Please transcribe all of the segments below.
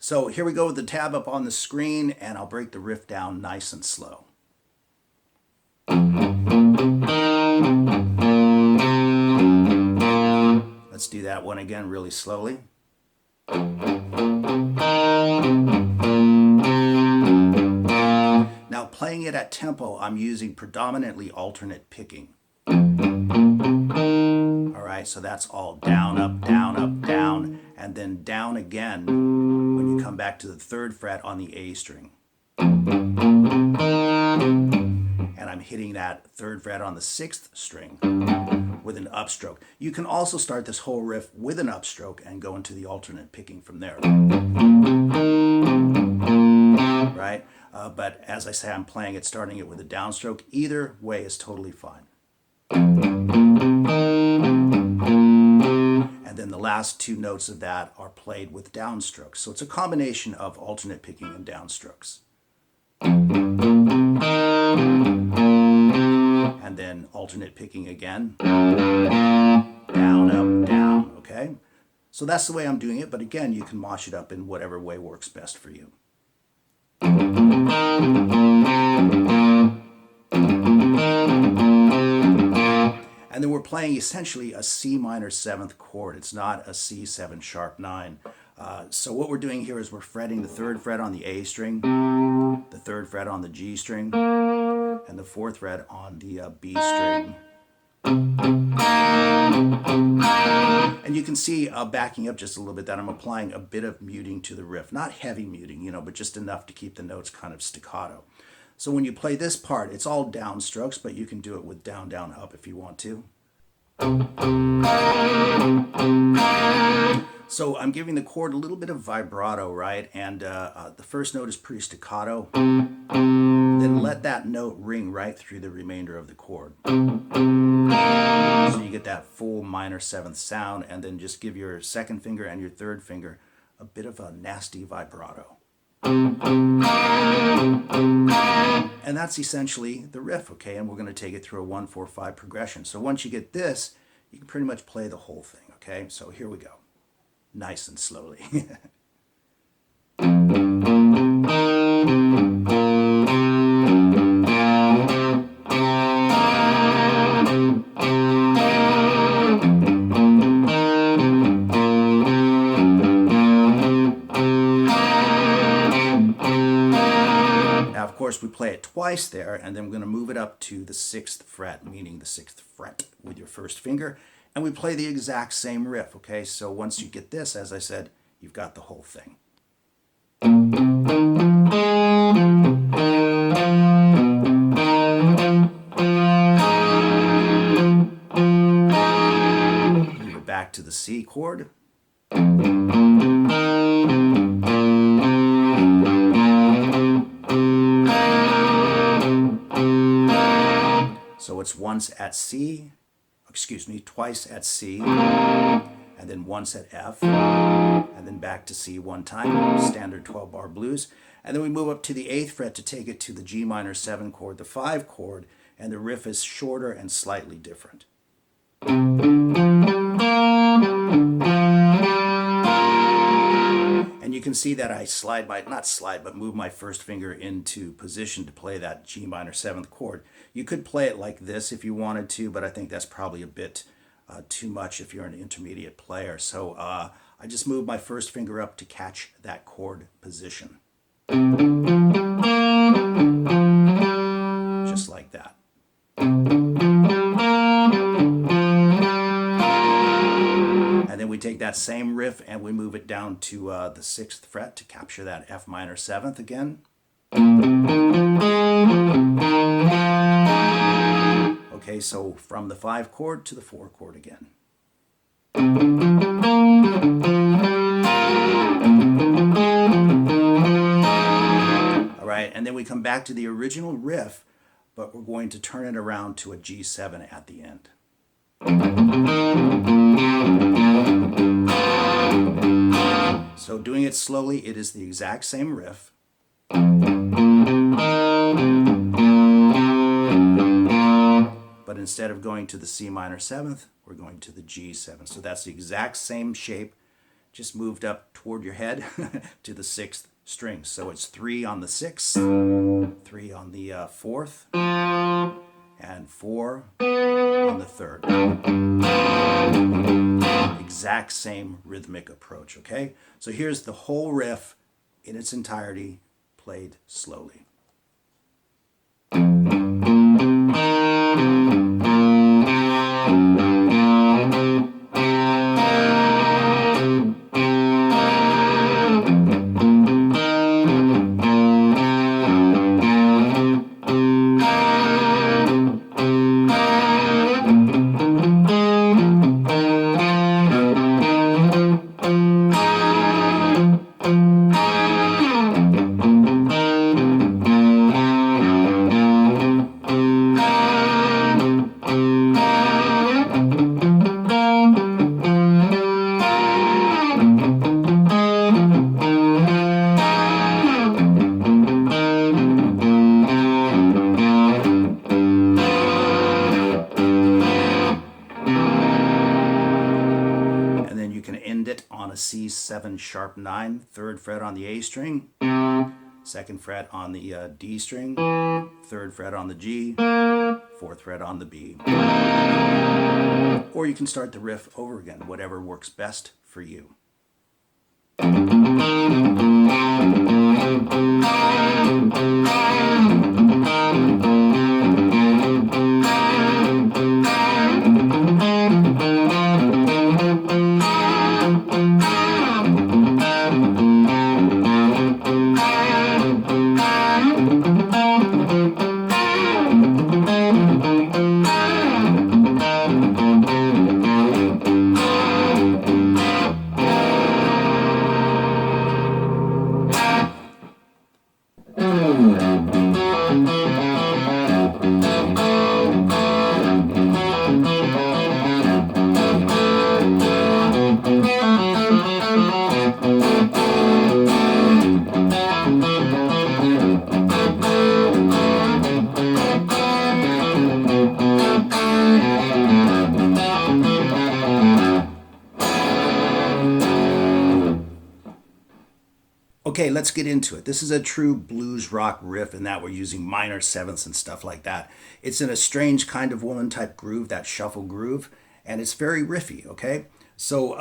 So here we go with the tab up on the screen, and I'll break the riff down nice and slow. Let's do that one again really slowly. Now playing it at tempo, I'm using predominantly alternate picking. Alright, so that's all down, up, down, and then down again when you come back to the 3rd fret on the A string. And I'm hitting that 3rd fret on the 6th string with an upstroke. You can also start this whole riff with an upstroke and go into the alternate picking from there. Right? But as I say, I'm playing it, starting it with a downstroke. Either way is totally fine. And then the last 2 notes of that are played with downstrokes. So it's a combination of alternate picking and downstrokes. And then alternate picking again. Down, up, down, okay? So that's the way I'm doing it, but again, you can mosh it up in whatever way works best for you. And then we're playing essentially a C minor 7th chord. It's not a C7 sharp 9. So what we're doing here is we're fretting the 3rd fret on the A string, the 3rd fret on the G string, and the 4th fret on the B string. And you can see, backing up just a little bit, that I'm applying a bit of muting to the riff. Not heavy muting, but just enough to keep the notes kind of staccato. So when you play this part, it's all downstrokes, but you can do it with down, down, up if you want to. So I'm giving the chord a little bit of vibrato, right? And the first note is pretty staccato. Then let that note ring right through the remainder of the chord. So you get that full minor 7th sound, and then just give your 2nd finger and your 3rd finger a bit of a nasty vibrato. And that's essentially the riff, okay? And we're going to take it through a 1-4-5 progression. So once you get this, you can pretty much play the whole thing, okay? So here we go. Nice and slowly. Of course, we play it twice there, and then we're going to move it up to the 6th fret, meaning the 6th fret with your 1st finger, and we play the exact same riff, okay? So once you get this, as I said, you've got the whole thing. Move it back to the C chord. So it's once at C, twice at C, and then once at F, and then back to C one time, standard 12-bar blues. And then we move up to the 8th fret to take it to the G minor 7 chord, the 5 chord, and the riff is shorter and slightly different. And you can see that I move my 1st finger into position to play that G minor 7th chord. You could play it like this if you wanted to, but I think that's probably a bit too much if you're an intermediate player. So I just move my 1st finger up to catch that chord position. Just like that. And then we take that same riff and we move it down to the 6th fret to capture that F minor 7th again. Okay, so from the 5 chord to the 4 chord again. come back to the original riff, but we're going to turn it around to a G7 at the end. So doing it slowly, it is the exact same riff. But instead of going to the C minor 7th, we're going to the G7. So that's the exact same shape, just moved up toward your head to the 6th string. So it's 3 on the 6th, 3 on the 4th, and 4 on the 3rd. Exact same rhythmic approach, okay? So here's the whole riff in its entirety, played slowly. On a C7 sharp 9, 3rd fret on the A string, 2nd fret on the D string, 3rd fret on the G, 4th fret on the B. Or you can start the riff over again, whatever works best for you. Okay, let's get into it. This is a true blues rock riff in that we're using minor 7ths and stuff like that. It's in a strange kind of woman type groove, that shuffle groove, and it's very riffy, okay? So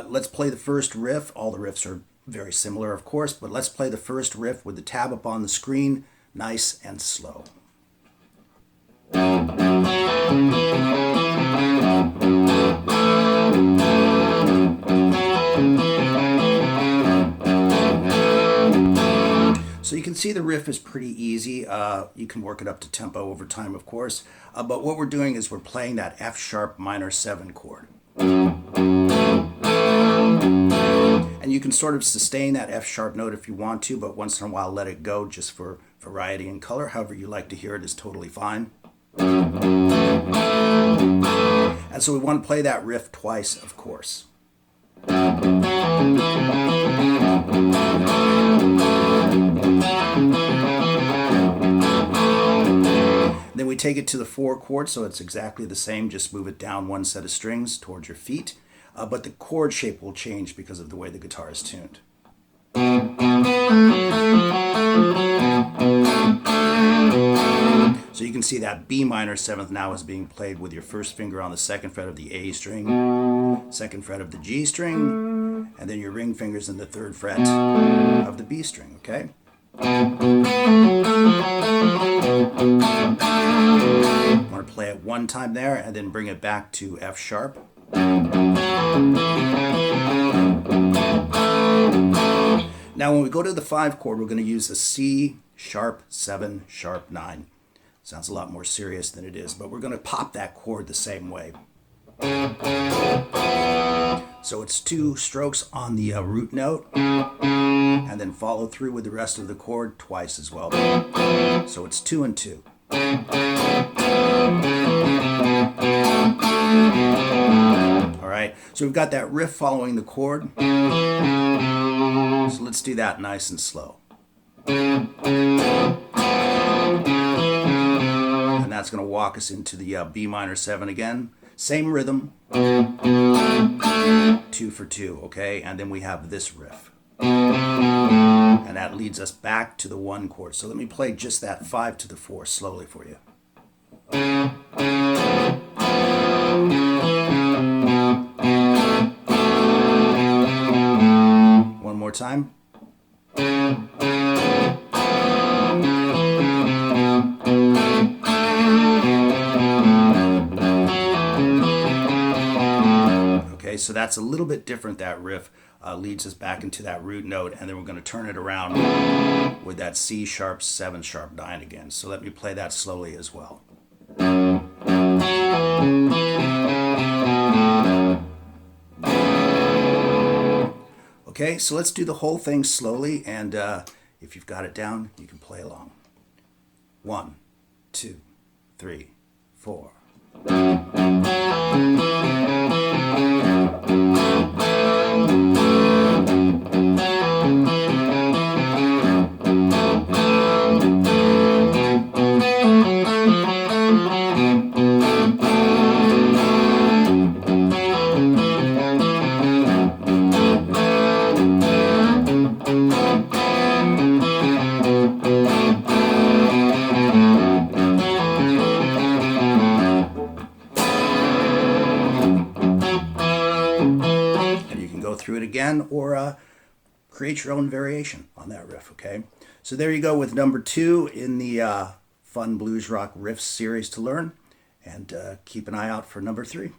let's play the first riff. All the riffs are very similar, of course, but let's play the first riff with the tab up on the screen, nice and slow. So you can see the riff is pretty easy. You can work it up to tempo over time, of course. But what we're doing is we're playing that F sharp minor 7 chord. And you can sort of sustain that F sharp note if you want to, but once in a while let it go just for variety and color. However you like to hear it is totally fine. And so we want to play that riff twice, of course. Then we take it to the 4 chord, so it's exactly the same, just move it down one set of strings towards your feet, but the chord shape will change because of the way the guitar is tuned. So you can see that B minor 7th now is being played with your first finger on the 2nd fret of the A string, 2nd fret of the G string, and then your ring fingers in the 3rd fret of the B string, okay? Want to play it one time there and then bring it back to F sharp. Now when we go to the 5 chord, we're going to use the C sharp 7 sharp 9. Sounds a lot more serious than it is, but we're going to pop that chord the same way. So it's 2 strokes on the root note, and then follow through with the rest of the chord twice as well. So it's 2 and 2. All right, so we've got that riff following the chord. So let's do that nice and slow. And that's going to walk us into the B minor 7 again. Same rhythm. 2 for 2, okay? And then we have this riff. And that leads us back to the 1 chord. So let me play just that 5 to the 4 slowly for you. One more time. Okay, so that's a little bit different, that riff. Leads us back into that root note, and then we're going to turn it around with that C sharp 7 sharp 9 again. So let me play that slowly as well. Okay, so let's do the whole thing slowly, and if you've got it down, you can play along. 1, 2, 3, 4. Through it again, or create your own variation on that riff, okay? So there you go with number 2 in the Fun Blues Rock Riffs series to learn, and keep an eye out for number 3.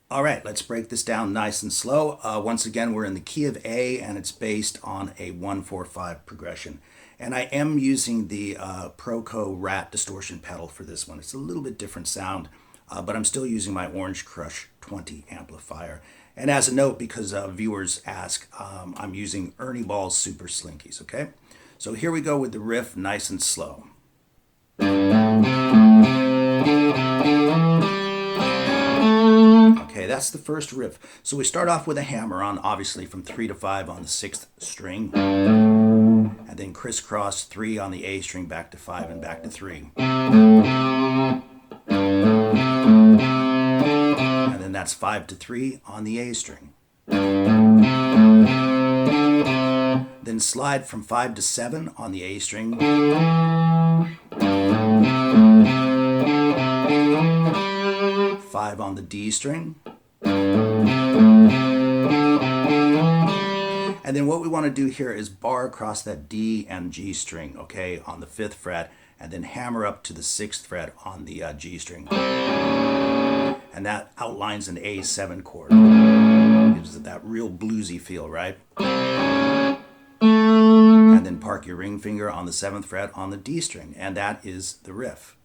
All right, let's break this down nice and slow. Once again, we're in the key of A, and it's based on a 1-4-5 progression. And I am using the Proco Rat distortion pedal for this one. It's a little bit different sound, but I'm still using my Orange Crush 20 amplifier. And as a note, because viewers ask, I'm using Ernie Ball's Super Slinkies, okay? So here we go with the riff, nice and slow. Okay, that's the first riff. So we start off with a hammer on, obviously, from 3 to 5 on the 6th string. And then crisscross 3 on the A string, back to 5 and back to 3. And then that's 5 to 3 on the A string. Then slide from 5 to 7 on the A string. 5 on the D string. And then what we want to do here is bar across that D and G string, okay, on the 5th fret, and then hammer up to the 6th fret on the G string. And that outlines an A7 chord. Gives it that real bluesy feel, right? And then park your ring finger on the 7th fret on the D string, and that is the riff.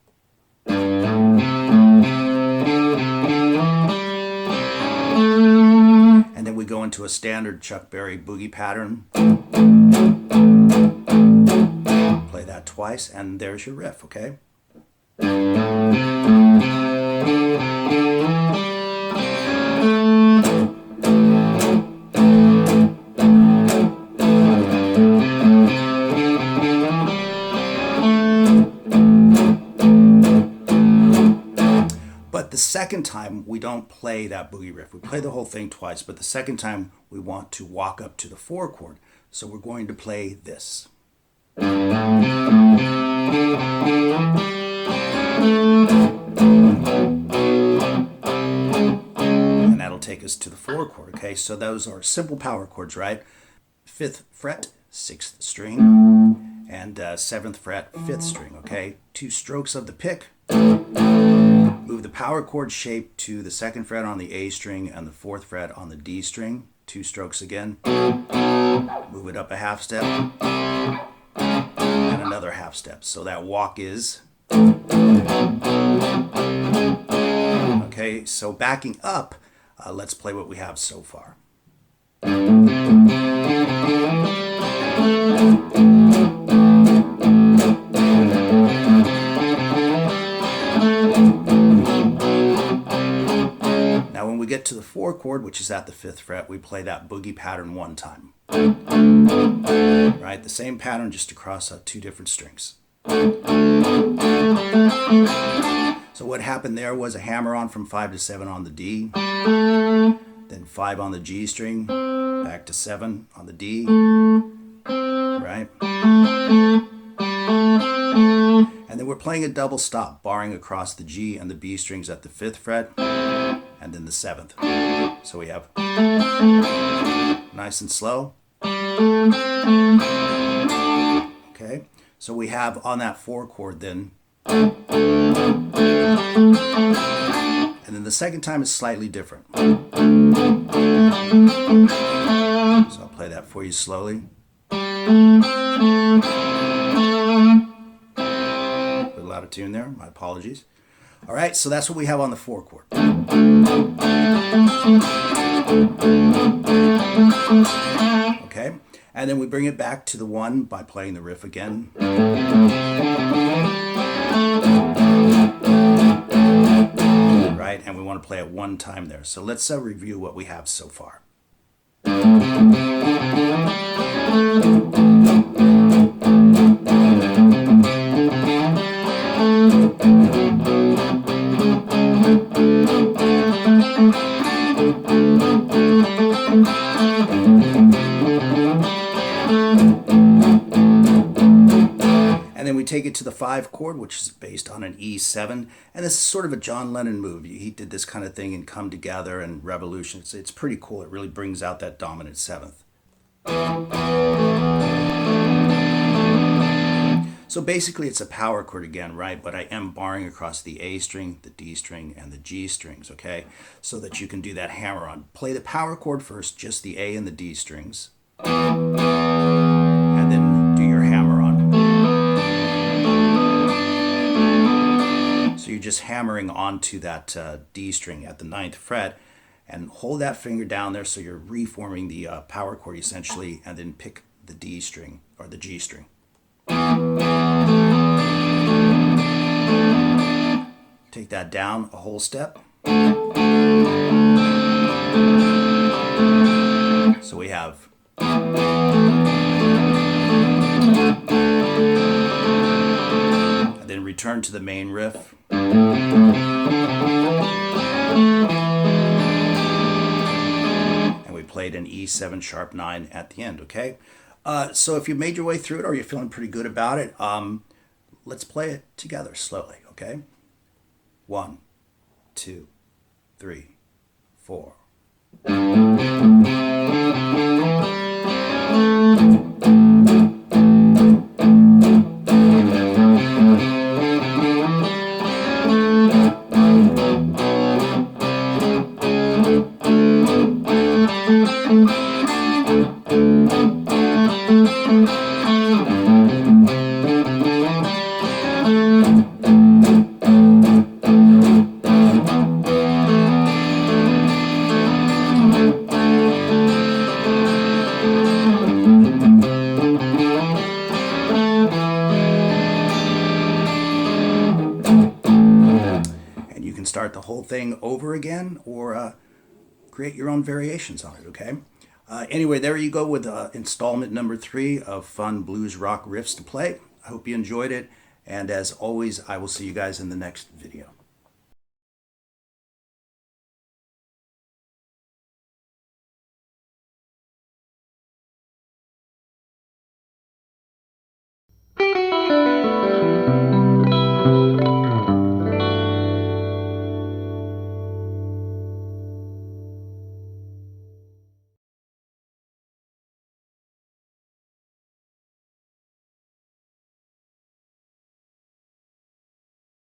And then we go into a standard Chuck Berry boogie pattern. Play that twice, and there's your riff, okay? second time, we don't play that boogie riff. We play the whole thing twice, but the second time we want to walk up to the 4 chord. So we're going to play this. And that'll take us to the 4 chord, okay? So those are simple power chords, right? 5th fret, 6th string, and 7th fret, 5th string, okay? 2 strokes of the pick. Move the power chord shape to the 2nd fret on the A string and the 4th fret on the D string. 2 strokes again. Move it up a half step and another half step. So that walk is. Okay, so backing up, let's play what we have so far. Now when we get to the 4 chord, which is at the 5th fret, we play that boogie pattern 1 time. Right, the same pattern just across 2 different strings. So what happened there was a hammer on from 5 to 7 on the D, then 5 on the G string, back to 7 on the D, right? And then we're playing a double stop, barring across the G and the B strings at the 5th fret, and then the 7th. So we have nice and slow. Okay, so we have on that 4 chord then. And then the second time is slightly different. So I'll play that for you slowly. A little out of tune there, my apologies. All right, so that's what we have on the 4 chord. Okay, and then we bring it back to the 1 by playing the riff again. Right, and we want to play it 1 time there. So let's review what we have so far. And then we take it to the 5 chord, which is based on an E7. And this is sort of a John Lennon move. He did this kind of thing in Come Together and Revolution. It's pretty cool. It really brings out that dominant 7th. So basically it's a power chord again, right? But I am barring across the A string, the D string, and the G strings, okay? So that you can do that hammer on. Play the power chord first, just the A and the D strings. And then do your hammer on. So you're just hammering onto that D string at the 9th fret and hold that finger down there so you're reforming the power chord essentially, and then pick the D string or the G string. Take that down a whole step. So we have and then return to the main riff. And we played an E7 sharp 9 at the end, okay? So if you made your way through it or you're feeling pretty good about it, let's play it together slowly, okay? 1, 2, 3, 4. Start the whole thing over again, or create your own variations on it, okay? Anyway, there you go with installment number 3 of fun blues rock riffs to play. I hope you enjoyed it, and as always, I will see you guys in the next video.